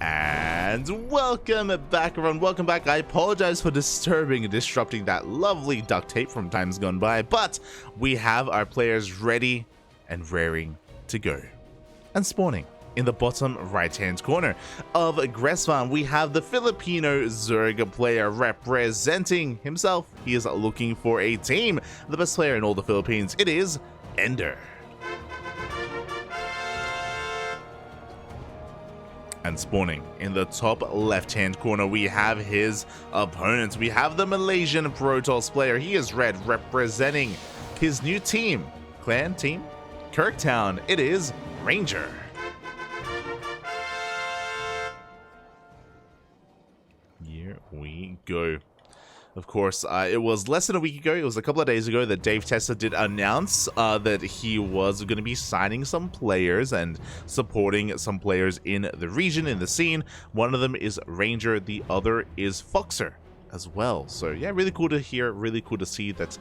And welcome back, everyone. Welcome back. I apologize for disturbing and disrupting that lovely duct tape from times gone by, but we have our players ready and raring to go. And spawning in the bottom right-hand corner of Gressfarm, we have the Filipino Zerg player representing himself. He is looking for a team. The best player in all the Philippines, it is EnDerr. And spawning in the top left-hand corner, we have his opponents. We have the Malaysian Protoss player. He is red, representing his new team, clan team, Kirktown. It is Ranger. Here we go. Of course, it was less than a week ago, it was a couple of days ago, that Dave Testa did announce that he was going to be signing some players and supporting some players in the region, in the scene. One of them is Ranger, the other is Foxer as well. So yeah, really cool to hear, really cool to see that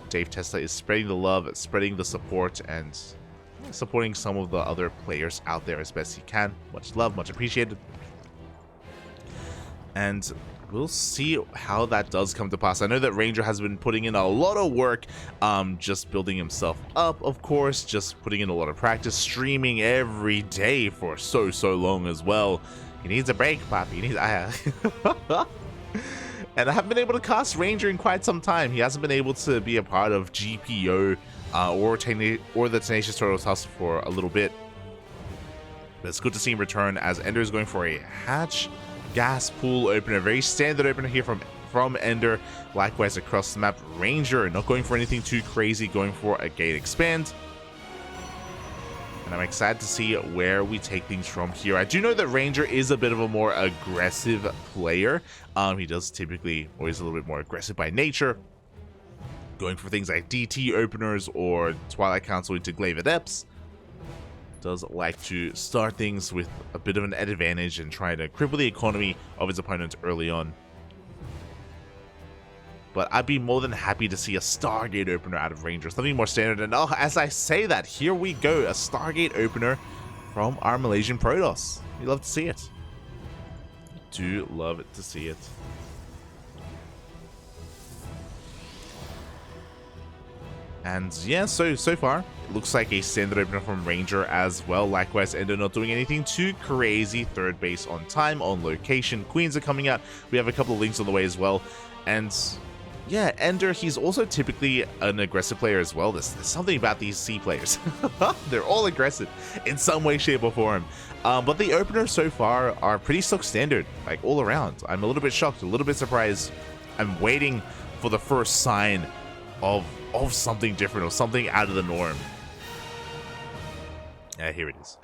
Dave Testa is spreading the love, spreading the support, and supporting some of the other players out there as best he can. Much love, much appreciated. And we'll see how that does come to pass. I know that Ranger has been putting in a lot of work, just building himself up, of course, just putting in a lot of practice, streaming every day for so long as well. He needs a break, Poppy. He needs... And I haven't been able to cast Ranger in quite some time. He hasn't been able to be a part of GPO or the Tenacious Turtle Tussle for a little bit. But it's good to see him return, as EnDerr is going for a hatch gas pool opener, very standard opener here from EnDerr. Likewise across the map, Ranger not going for anything too crazy, going for a gate expand. And I'm excited to see where we take things from here. I do know that Ranger is a bit of a more aggressive player. He does typically always a little bit more aggressive by nature, going for things like DT openers or Twilight Council into Glaive Adepts. Does like to start things with a bit of an advantage and try to cripple the economy of his opponent early on. But I'd be more than happy to see a Stargate opener out of Ranger, something more standard. And oh, as I say that, here we go, a Stargate opener from our Malaysian Protoss. We love to see it. Do love it to see it. And yeah, so far, it looks like a standard opener from Ranger as well. Likewise, EnDerr not doing anything too crazy. Third base on time, on location. Queens are coming out. We have a couple of links on the way as well. And yeah, EnDerr, he's also typically an aggressive player as well. There's something about these C players. They're all aggressive in some way, shape, or form. But the openers so far are pretty stock standard, like all around. I'm a little bit shocked, a little bit surprised. I'm waiting for the first sign of something different or something out of the norm. Yeah, here it is.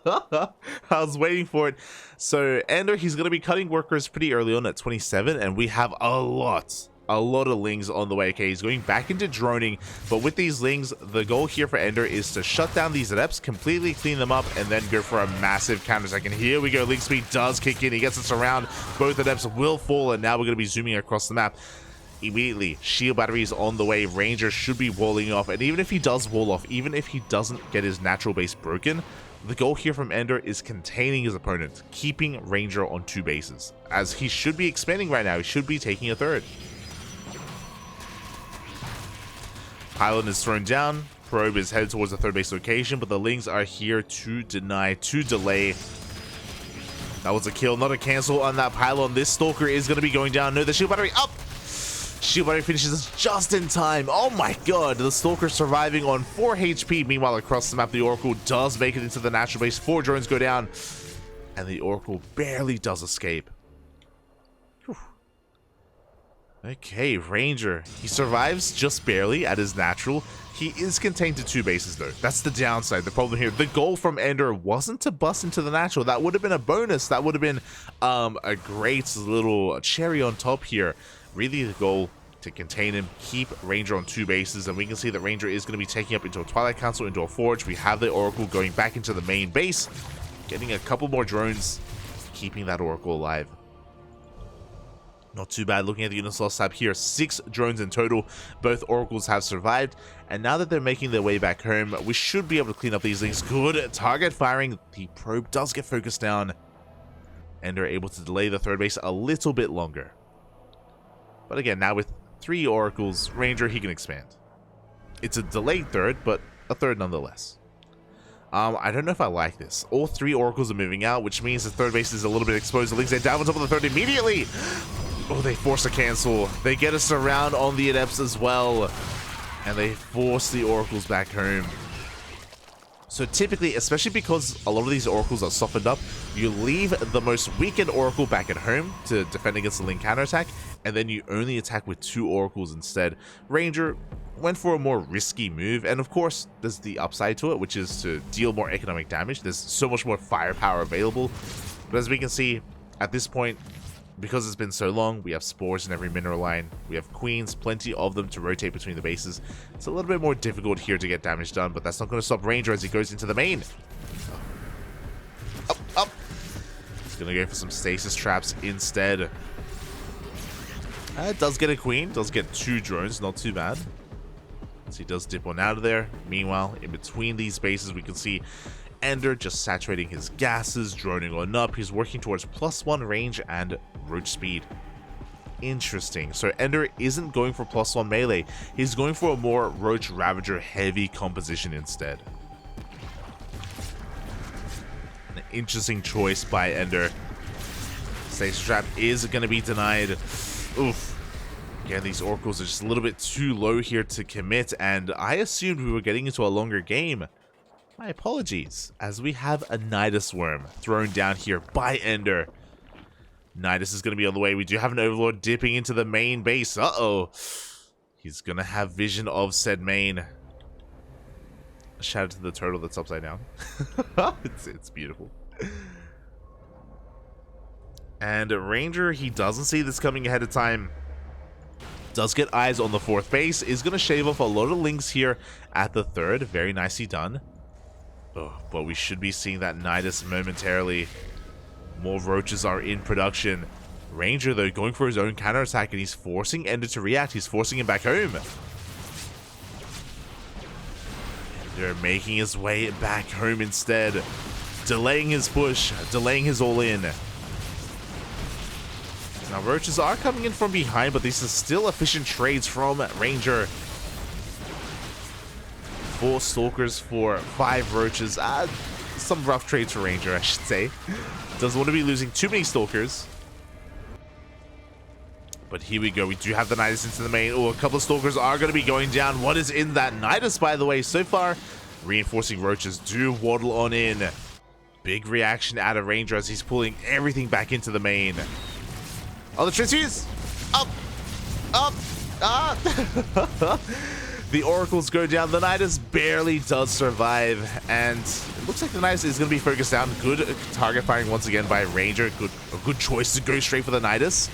I was waiting for it. So EnDerr, he's going to be cutting workers pretty early on at 27, and we have a lot of lings on the way. Okay, he's going back into droning, but with these lings, the goal here for EnDerr is to shut down these adepts, completely clean them up, and then go for a massive counter attack. And here we go, link speed does kick in. He gets us around. Both adepts will fall, and now we're going to be zooming across the map. Immediately, shield batteries on the way. Ranger should be walling off, and even if he does wall off, even if he doesn't get his natural base broken, the goal here from EnDerr is containing his opponent, keeping Ranger on 2 bases, as he should be expanding right now. He should be taking a third. Pylon is thrown down. Probe is headed towards the 3rd base location, but the Lings are here to deny, to delay. That was a kill, not a cancel on that Pylon. This Stalker is going to be going down. No, the shield battery up. Shield battery finishes just in time. Oh my god, the Stalker surviving on 4 HP. Meanwhile, across the map, the Oracle does make it into the natural base. 4 drones go down, and the Oracle barely does escape. Whew. Okay, Ranger. He survives just barely at his natural. He is contained to 2 bases, though. That's the downside. The problem here, the goal from EnDerr wasn't to bust into the natural. That would have been a bonus. That would have been a great little cherry on top here. Really the goal to contain him, keep Ranger on 2 bases, and we can see that Ranger is going to be taking up into a Twilight Council, into a Forge. We have the Oracle going back into the main base, getting a couple more drones, keeping that Oracle alive. Not too bad. Looking at the unit loss tab here, 6 drones in total. Both Oracles have survived, and now that they're making their way back home, we should be able to clean up these things. Good target firing. The probe does get focused down. EnDerr able to delay the third base a little bit longer. But again, now with 3 oracles, Ranger, he can expand. It's a delayed third, but a third nonetheless. I don't know if I like this. All 3 oracles are moving out, which means the third base is a little bit exposed. The Lynx are down on top of the third immediately. Oh, they force a cancel. They get us around on the adepts as well. And they force the oracles back home. So typically, especially because a lot of these oracles are softened up, you leave the most weakened oracle back at home to defend against the Link counterattack, and then you only attack with 2 oracles instead. Ranger went for a more risky move, and of course, there's the upside to it, which is to deal more economic damage. There's so much more firepower available. But as we can see, at this point, because it's been so long, we have spores in every mineral line. We have queens, plenty of them to rotate between the bases. It's a little bit more difficult here to get damage done, but that's not going to stop Ranger as he goes into the main. Up, up. He's going to go for some stasis traps instead. Does get a queen, does get 2 drones, not too bad. So he does dip one out of there. Meanwhile, in between these bases, we can see EnDerr just saturating his gases, droning on up. He's working towards +1 range and roach speed. Interesting. So EnDerr isn't going for +1 melee. He's going for a more roach ravager heavy composition instead. An interesting choice by EnDerr. Stasis trap is going to be denied. Oof. Again, these oracles are just a little bit too low here to commit, and I assumed we were getting into a longer game. My apologies, as we have a Nidus Worm thrown down here by EnDerr. Nidus is going to be on the way. We do have an Overlord dipping into the main base. Uh-oh. He's going to have vision of said main. Shout out to the turtle that's upside down. It's beautiful. And Ranger, he doesn't see this coming ahead of time. Does get eyes on the 4th base. Is going to shave off a lot of links here at the 3rd. Very nicely done. Oh, but we should be seeing that Nidus momentarily. More roaches are in production. Ranger, though, going for his own counterattack, and he's forcing EnDerr to react. He's forcing him back home. EnDerr making his way back home instead. Delaying his push. Delaying his all-in. Now, roaches are coming in from behind, but these are still efficient trades from Ranger. 4 stalkers for 5 roaches. Some rough trades for Ranger, I should say. Doesn't want to be losing too many stalkers. But here we go. We do have the Nidus into the main. Oh, a couple of stalkers are going to be going down. What is in that Nidus, by the way? So far, reinforcing roaches do waddle on in. Big reaction out of Ranger as he's pulling everything back into the main. Oh, the Tenacious! Up! Up! Ah! The oracles go down. The Nidus barely does survive, and it looks like the Nidus is going to be focused down. Good target firing once again by Ranger. A good choice to go straight for the Nidus,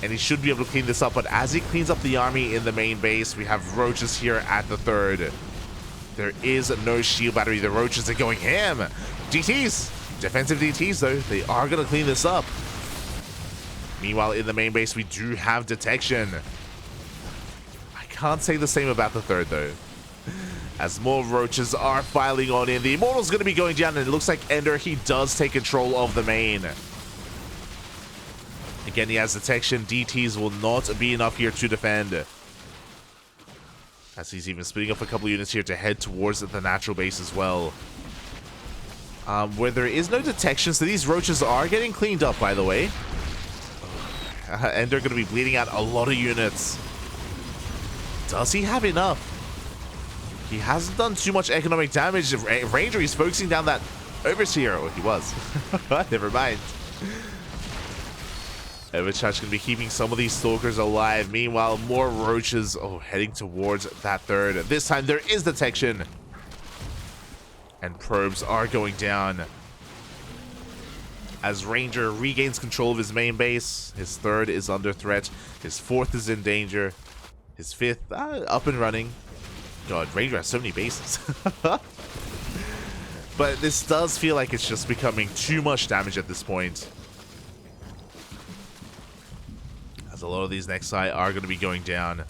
and he should be able to clean this up. But as he cleans up the army in the main base, we have roaches here at the 3rd. There is no shield battery. The roaches are going ham. DTs, defensive DTs though. They are going to clean this up. Meanwhile, in the main base, we do have detection. I can't say the same about the 3rd, though. As more roaches are filing on in, the Immortal's going to be going down, and it looks like EnDerr, he does take control of the main. Again, he has detection. DTs will not be enough here to defend. As he's even splitting up a couple units here to head towards the natural base as well. Where there is no detection, so these roaches are getting cleaned up, by the way. EnDerr going to be bleeding out a lot of units. Does he have enough? He hasn't done too much economic damage. Ranger, he's focusing down that Overseer. Oh, he was. Never mind. Overcharge going to be keeping some of these stalkers alive. Meanwhile, more roaches heading towards that 3rd. This time there is detection. And probes are going down. As Ranger regains control of his main base, his 3rd is under threat. His 4th is in danger. His 5th, up and running. God, Ranger has so many bases. But this does feel like it's just becoming too much damage at this point. As a lot of these Nexi are going to be going down.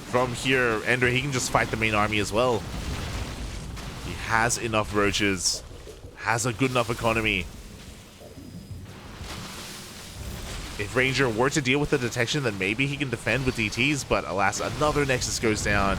From here, EnDerr, he can just fight the main army as well. He has enough roaches. has a good enough economy. If Ranger were to deal with the detection, then maybe he can defend with DTs, but alas, another Nexus goes down.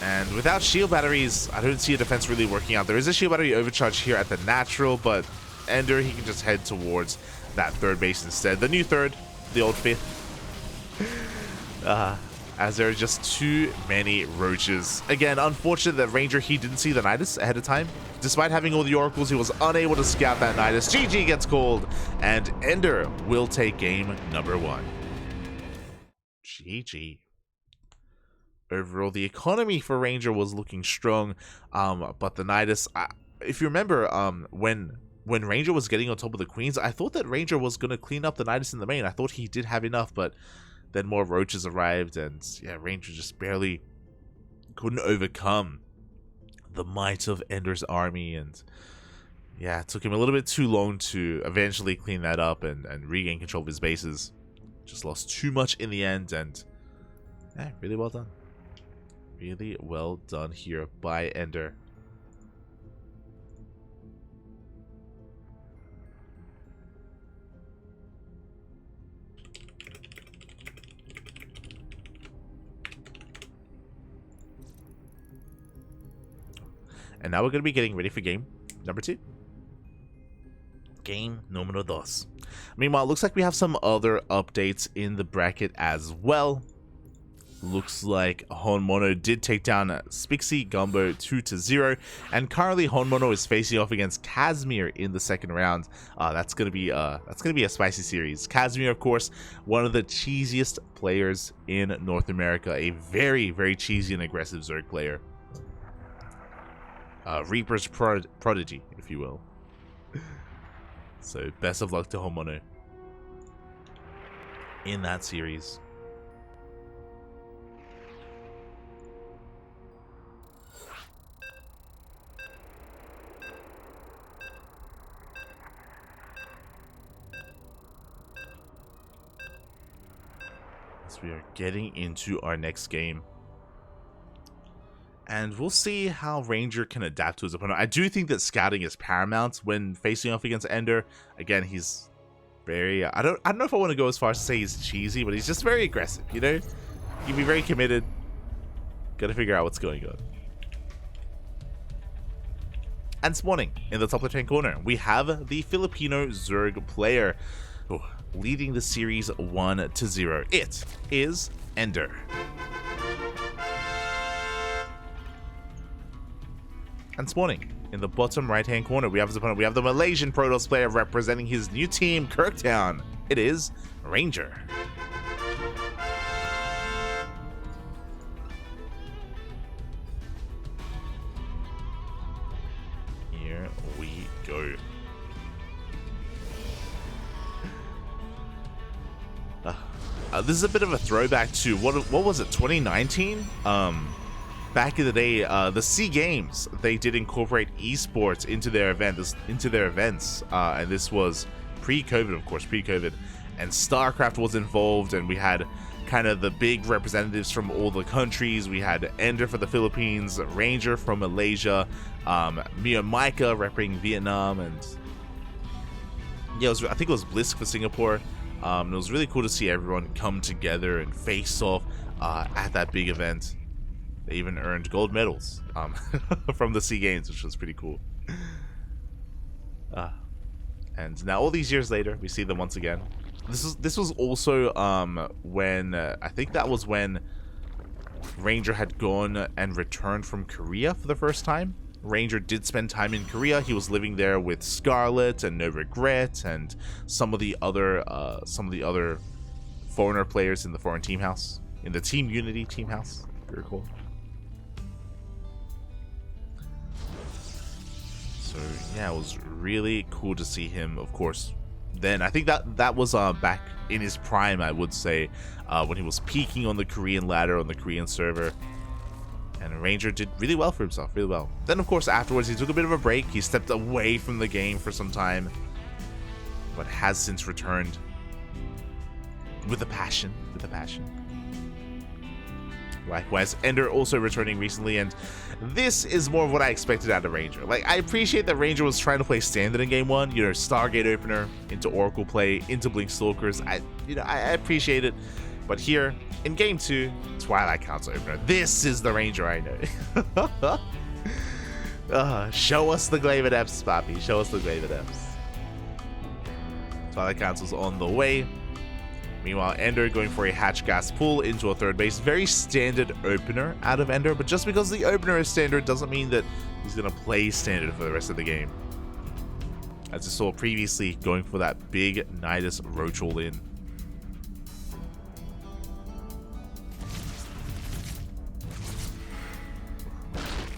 And without shield batteries, I don't see a defense really working out. There is a shield battery overcharge here at the natural, but EnDerr, he can just head towards that third base instead. The new third, the old fifth. As there are just too many roaches. Again, unfortunate that Ranger, he didn't see the Nidus ahead of time. Despite having all the oracles, he was unable to scout that Nidus. GG gets called, and EnDerr will take game number 1. GG. Overall, the economy for Ranger was looking strong, but the Nidus, if you remember, when Ranger was getting on top of the Queens, I thought that Ranger was going to clean up the Nidus in the main. I thought he did have enough, but then more roaches arrived, and yeah, Ranger just barely couldn't overcome the might of EnDerr's army, and yeah, it took him a little bit too long to eventually clean that up and regain control of his bases. Just lost too much in the end, and yeah, really well done. Really well done here by EnDerr. And now we're going to be getting ready for game number 2. Game número 2. Meanwhile, it looks like we have some other updates in the bracket as well. Looks like Honmono did take down Spixie Gumbo 2-0, and currently Honmono is facing off against Casimir in the second round. That's gonna be a spicy series. Casimir, of course, one of the cheesiest players in North America, a very, very cheesy and aggressive Zerg player. Reaper's prodigy, if you will. So best of luck to Honmono in that series. We are getting into our next game, and we'll see how Ranger can adapt to his opponent. I do think that scouting is paramount when facing off against EnDerr. Again, he's very I don't know if I want to go as far as to say he's cheesy, but he's just very aggressive, you know? You can be very committed. Gotta figure out what's going on. And spawning in the top left-hand corner, we have the Filipino Zerg player leading the series 1-0. It is EnDerr. And spawning in the bottom right-hand corner, we have his opponent. We have the Malaysian Protoss player representing his new team, Kirktown. It is Ranger. Here we go. This is a bit of a throwback to what was it, 2019? Back in the day, the SEA Games, they did incorporate esports into their events, and this was pre-COVID, of course, pre-COVID, and StarCraft was involved, and we had kind of the big representatives from all the countries. We had EnDerr for the Philippines, Ranger from Malaysia, Mia Micah representing Vietnam, and yeah, I think it was Blisk for Singapore. It was really cool to see everyone come together and face off at that big event. They even earned gold medals from the SEA Games, which was pretty cool. And now all these years later, we see them once again. This was also when I think that was when Ranger had gone and returned from Korea for the first time. Ranger did spend time in Korea. He was living there with Scarlet and No Regret and some of the other foreigner players in the foreign team house, in the Team Unity team house. Very cool. So yeah, it was really cool to see him. Of course, then I think that was back in his prime, I would say, when he was peaking on the Korean ladder on the Korean server. And Ranger did really well for himself, really well. Then, of course, afterwards, he took a bit of a break. He stepped away from the game for some time, but has since returned with a passion, Likewise, EnDerr also returning recently, and this is more of what I expected out of Ranger. Like, I appreciate that Ranger was trying to play standard in Game 1, you know, Stargate opener, into Oracle play, into Blink Stalkers. I appreciate it. But here, in Game 2, Twilight Council opener. This is the Ranger I know. Show us the Glaive Adepts, Papi. Show us the Glaive Adepts. Twilight Council's on the way. Meanwhile, EnDerr going for a hatch gas pull into a third base. Very standard opener out of EnDerr, but just because the opener is standard doesn't mean that he's going to play standard for the rest of the game. As you saw previously, going for that big Nidus Roach all in.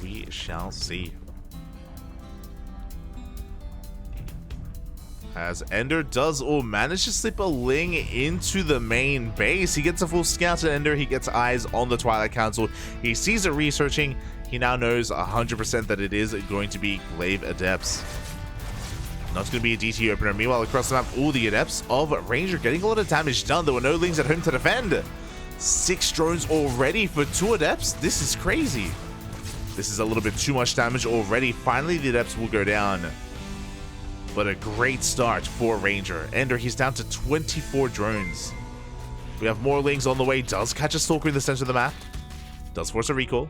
We shall see. As EnDerr does manage to slip a Ling into the main base. He gets a full scout at EnDerr. He gets eyes on the Twilight Council. He sees it researching. He now knows 100% that it is going to be Glaive Adepts. Not going to be a DT opener. Meanwhile, across the map, all the Adepts of Ranger getting a lot of damage done. There were no Lings at home to defend. 6 drones already for 2 Adepts. This is crazy. This is a little bit too much damage already. Finally, the Adepts will go down. But a great start for Ranger. EnDerr, he's down to 24 drones. We have more Lings on the way. Does catch a Stalker in the center of the map. Does force a recall.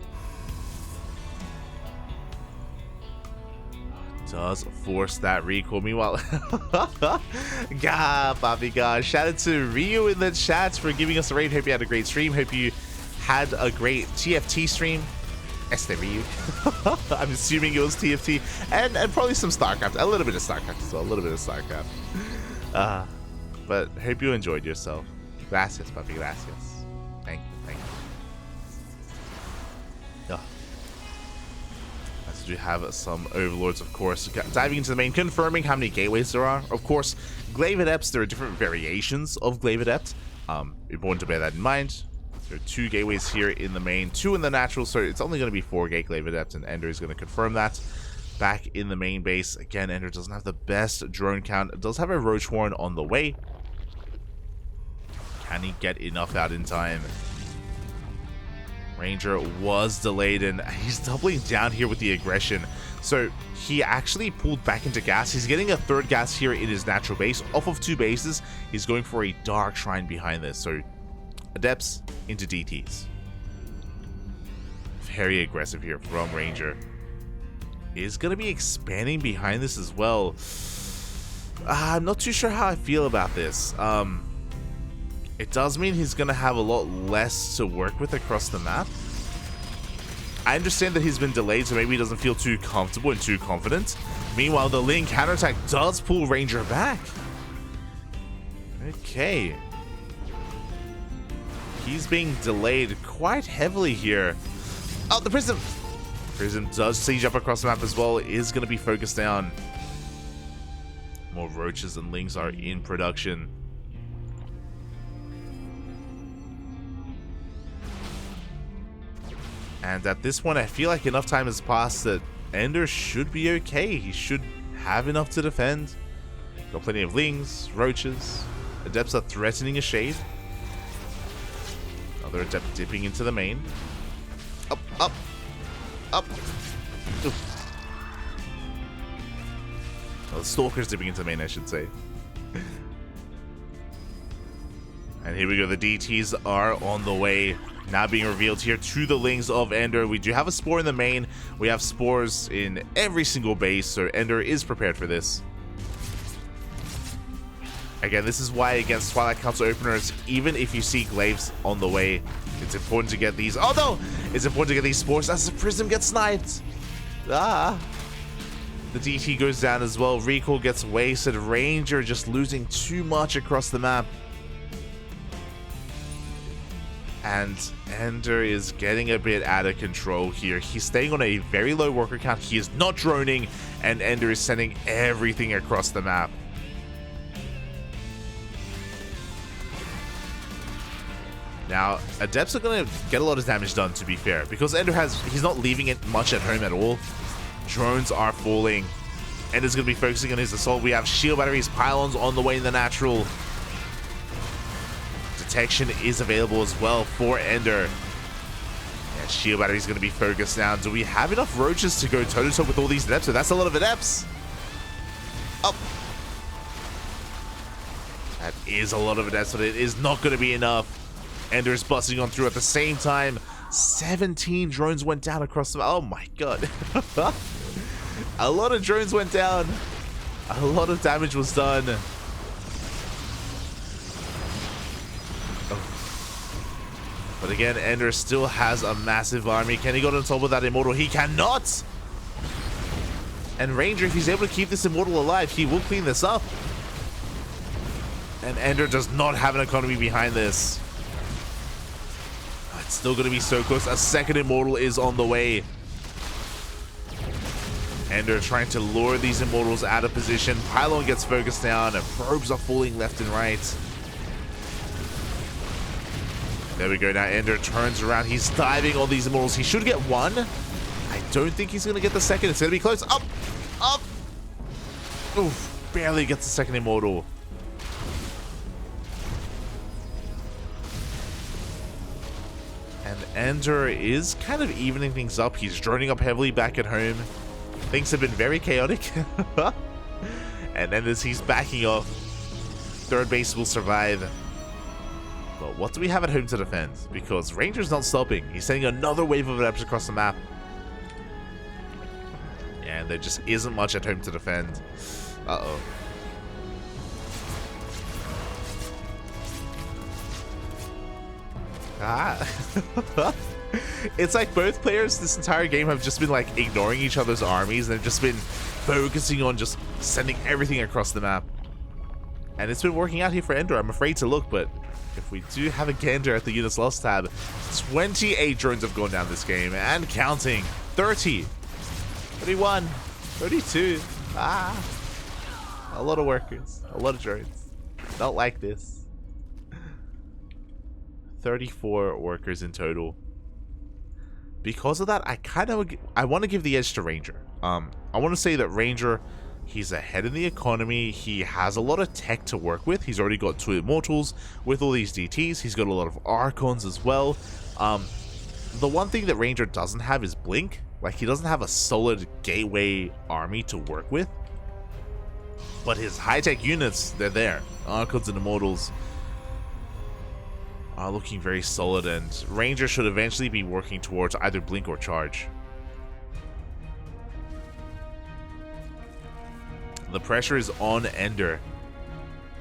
Does force that recall. Meanwhile, Papi God. Shout out to Ryu in the chat for giving us a raid. Hope you had a great stream. Hope you had a great TFT stream. Ryu. I'm assuming it was TFT and probably some StarCraft, a little bit of StarCraft as well, a little bit of StarCraft. But hope you enjoyed yourself. Gracias, Papi, gracias. Thank you. As we have some Overlords, of course, diving into the main, confirming how many gateways there are. Of course, Glaive Adepts, there are different variations of Glaive Adept. Important to bear that in mind. There are 2 gateways here in the main, 2 in the natural, so it's only going to be 4 gate Glaive Adepts, and EnDerr is going to confirm that. Back in the main base, again, EnDerr doesn't have the best drone count. It does have a Roach Horn on the way. Can he get enough out in time? Ranger was delayed, and he's doubling down here with the aggression. So he actually pulled back into gas. He's getting a 3rd gas here in his natural base. Off of 2 bases, he's going for a Dark Shrine behind this, so Adepts into DTs. Very aggressive here from Ranger. Is going to be expanding behind this as well. I'm not too sure how I feel about this. It does mean he's going to have a lot less to work with across the map. I understand that he's been delayed, so maybe he doesn't feel too comfortable and too confident. Meanwhile, the Ling counterattack does pull Ranger back. Okay. He's being delayed quite heavily here. Oh, the Prism! Prism does siege up across the map as well. It is going to be focused down. More Roaches and Lings are in production. And at this point, I feel like enough time has passed that EnDerr should be okay. He should have enough to defend. Got plenty of Lings, Roaches. Adepts are threatening a Shade. Another Adept dipping into the main. Up, up, up. Oof. Well, the Stalker's dipping into the main, I should say. And here we go. The DTs are on the way. Now being revealed here to the Lings of EnDerr. We do have a Spore in the main. We have Spores in every single base, so EnDerr is prepared for this. Again, this is why against Twilight Council openers, even if you see Glaives on the way, it's important to get these. Oh no! It's important to get these Spores as the Prism gets sniped. Ah! The DT goes down as well. Recall gets wasted. Ranger just losing too much across the map. And EnDerr is getting a bit out of control here. He's staying on a very low worker count. He is not droning, and EnDerr is sending everything across the map. Now, Adepts are going to get a lot of damage done, to be fair, because EnDerr he's not leaving it much at home at all. Drones are falling. EnDerr's going to be focusing on his assault. We have shield batteries, pylons on the way in the natural. Detection is available as well for EnDerr. Yeah, shield battery's going to be focused now. Do we have enough roaches to go toe-to-toe with all these adepts? So that's a lot of adepts. Up. That is a lot of adepts, but it is not going to be enough. EnDerr is busting on through at the same time. 17 drones went down across the... Oh my god. A lot of drones went down. A lot of damage was done. But again, EnDerr still has a massive army. Can he go on top of that Immortal? He cannot! And Ranger, if he's able to keep this Immortal alive, he will clean this up. And EnDerr does not have an economy behind this. It's still going to be so close. A second Immortal is on the way. EnDerr trying to lure these Immortals out of position. Pylon gets focused down, and probes are falling left and right. There we go. Now EnDerr turns around. He's diving on these Immortals. He should get one. I don't think he's going to get the second. It's going to be close. Up! Up! Oof. Barely gets the second Immortal. And EnDerr is kind of evening things up. He's droning up heavily back at home. Things have been very chaotic. And then as he's backing off, third base will survive. But what do we have at home to defend? Because Ranger's not stopping. He's sending another wave of adepts across the map. And there just isn't much at home to defend. Uh-oh. Ah. It's like both players this entire game have just been like ignoring each other's armies, and they've just been focusing on just sending everything across the map. And it's been working out here for EnDerr. I'm afraid to look, but if we do have a gander at the units lost tab, 28 drones have gone down this game and counting. 30, 31, 32. Ah, a lot of workers, a lot of drones. Don't like this. 34 workers in total. Because of that, I want to give the edge to Ranger. I want to say that Ranger, he's ahead in the economy. He has a lot of tech to work with. He's already got 2 Immortals with all these DTs. He's got a lot of Archons as well. The one thing that Ranger doesn't have is Blink. Like, he doesn't have a solid gateway army to work with. But his high-tech units, they're there. Archons and Immortals are looking very solid, and Ranger should eventually be working towards either Blink or Charge. The pressure is on EnDerr,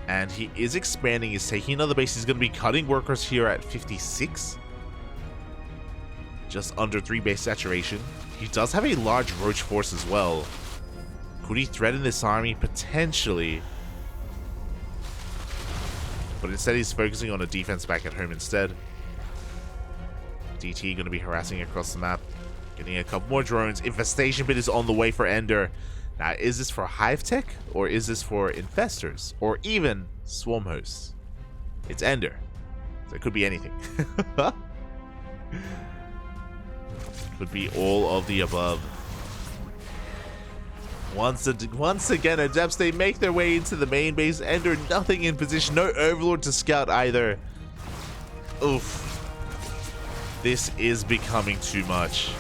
and he is expanding. He's taking another base. He's going to be cutting workers here at 56. Just under 3 base saturation. He does have a large roach force as well. Could he threaten this army? Potentially. But instead he's focusing on a defense back at home instead. DT going to be harassing across the map. Getting a couple more drones. Infestation Pit is on the way for EnDerr. Now, is this for Hive Tech, or is this for Infestors, or even Swarm Hosts? It's EnDerr, so it could be anything. Could be all of the above. Once again, Adepts, they make their way into the main base. EnDerr, nothing in position. No Overlord to scout either. Oof. This is becoming too much.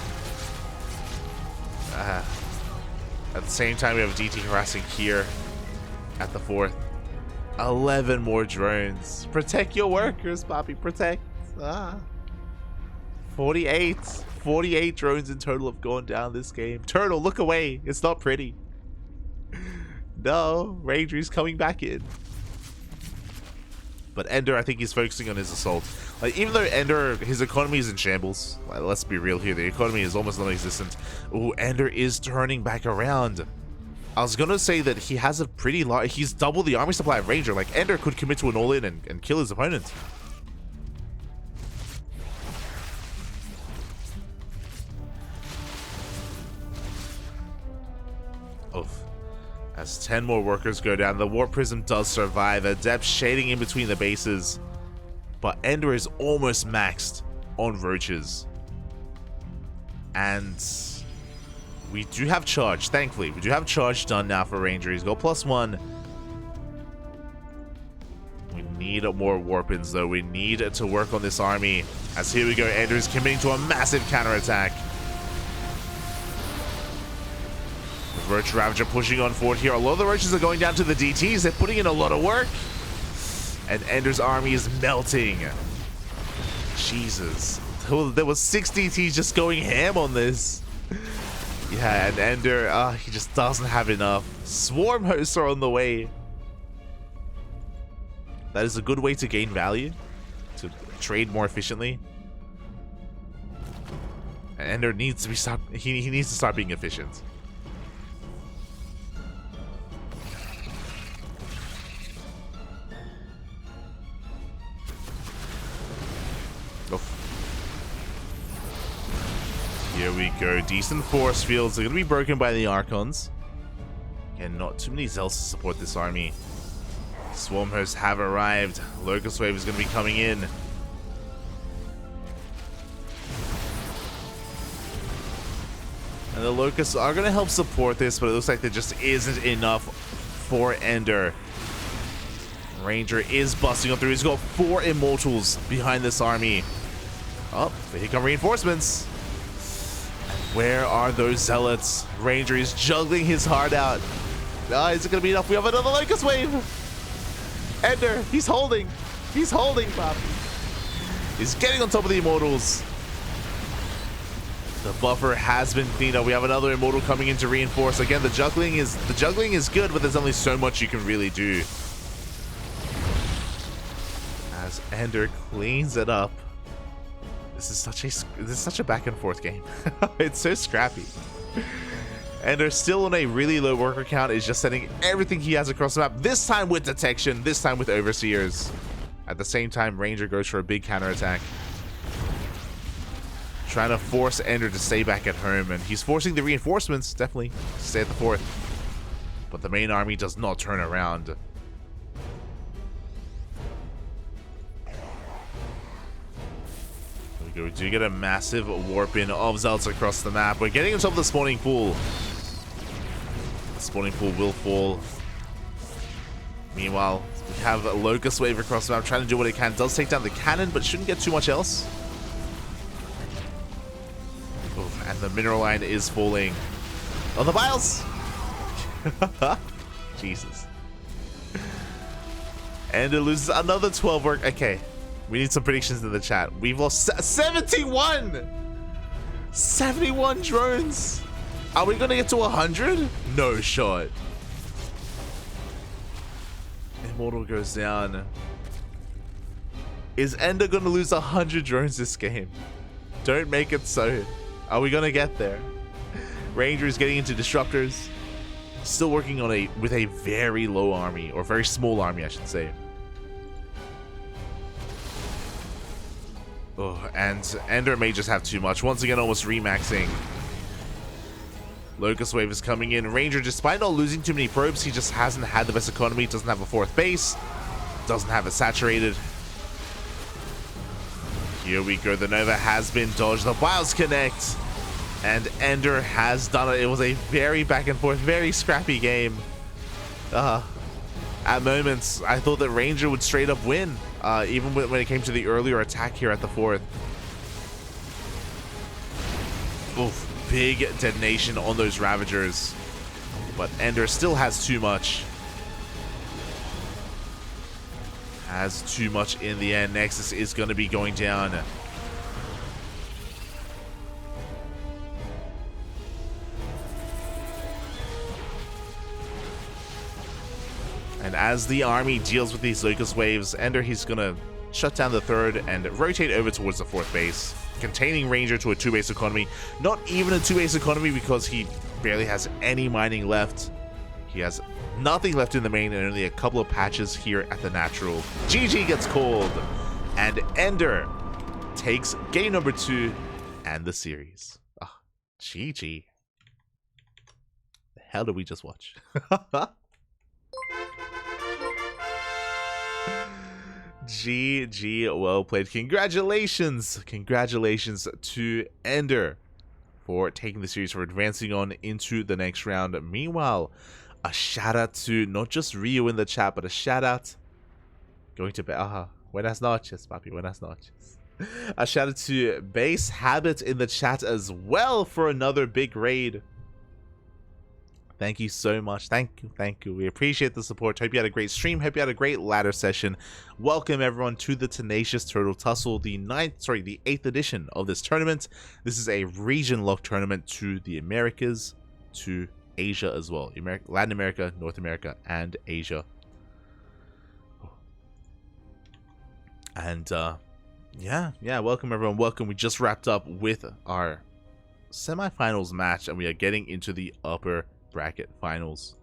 At the same time, we have DT harassing here at the 4th. 11 more drones. Protect your workers, Poppy. Protect. 48 drones in total have gone down this game. Turtle, look away. It's not pretty. No, Ranger is coming back in. But EnDerr, I think he's focusing on his assault. Like, even though EnDerr, his economy is in shambles. Like, let's be real here. The economy is almost non-existent. Ooh, EnDerr is turning back around. I was gonna say that he has a pretty large... He's double the army supply of Ranger. Like, EnDerr could commit to an all-in and kill his opponent. Oof. As 10 more workers go down, the Warp Prism does survive. Adept shading in between the bases. But EnDerr is almost maxed on roaches. And we do have charge, thankfully. We do have charge done now for Ranger. He's got +1. We need more warpins, though. We need to work on this army. As here we go, EnDerr is committing to a massive counterattack. The Roach Ravager pushing on forward here. A lot of the Roaches are going down to the DTs. They're putting in a lot of work. And EnDerr's army is melting. Jesus. There was 6 DTs just going ham on this. Yeah, and EnDerr, he just doesn't have enough. Swarm hosts are on the way. That is a good way to gain value, to trade more efficiently. And EnDerr needs to be he needs to start being efficient. Oh. Here we go. Decent force fields are going to be broken by the Archons. And not too many Zealots to support this army. Swarm hosts have arrived. Locust Wave is going to be coming in. And the Locusts are going to help support this, but it looks like there just isn't enough for EnDerr. Ranger is busting on through. He's got 4 Immortals behind this army. Oh, here come reinforcements. And where are those Zealots? Ranger is juggling his heart out. Is it going to be enough? We have another Locust Wave. EnDerr, he's holding. He's holding, Bob. He's getting on top of the Immortals. The buffer has been cleaned up. We have another Immortal coming in to reinforce. Again, the juggling is good, but there's only so much you can really do. As EnDerr cleans it up. This is such a back and forth game. It's so scrappy. EnDerr still on a really low worker count, is just sending everything he has across the map. This time with detection, this time with overseers. At the same time, Ranger goes for a big counterattack. Trying to force EnDerr to stay back at home, and he's forcing the reinforcements, definitely, to stay at the fort. But the main army does not turn around. There we go. We do get a massive warp-in of Zealots across the map. We're getting on top of the spawning pool. The spawning pool will fall. Meanwhile, we have a Locust Wave across the map trying to do what it can. It does take down the cannon, but shouldn't get too much else. Oh, and the mineral line is falling. Oh, the Biles! Jesus. EnDerr loses another 12 work. Okay, we need some predictions in the chat. We've lost 71! 71 drones! Are we gonna get to 100? No shot. Immortal goes down. Is EnDerr gonna lose 100 drones this game? Don't make it so. Are we gonna get there? Ranger is getting into disruptors. Still working on with a very low army, or very small army, I should say. Oh, and EnDerr may just have too much. Once again, almost remaxing. Locust Wave is coming in. Ranger, despite not losing too many probes, he just hasn't had the best economy. Doesn't have a 4th base. Doesn't have it saturated. Here we go. The Nova has been dodged. The Biles connect. And EnDerr has done it. It was a very back and forth, very scrappy game. At moments, I thought that Ranger would straight up win. Even when it came to the earlier attack here at the 4th. Oof. Big detonation on those Ravagers. But EnDerr still has too much. Has too much in the end. Nexus is going to be going down. And as the army deals with these Locust Waves, EnDerr, he's going to shut down the 3rd and rotate over towards the 4th base, containing Ranger to a 2-base economy. Not even a 2-base economy because he barely has any mining left. He has nothing left in the main and only a couple of patches here at the natural. GG gets called, and EnDerr takes game number 2 and the series. Oh, GG. The hell did we just watch? GG, well played. Congratulations to EnDerr for taking the series, for advancing on into the next round. Meanwhile, a shout out to not just Ryu in the chat, but a shout out Going to bed. Buenas noches, papi. Buenas noches. A shout out to Base Habit in the chat as well for another big raid. Thank you so much. Thank you. We appreciate the support. Hope you had a great stream. Hope you had a great ladder session. Welcome everyone to the Tenacious Turtle Tussle, the 8th edition of this tournament. This is a region lock tournament to the Americas, to Asia as well. Latin America, North America, and Asia. And yeah, welcome everyone. Welcome. We just wrapped up with our semifinals match, and we are getting into the upper bracket finals.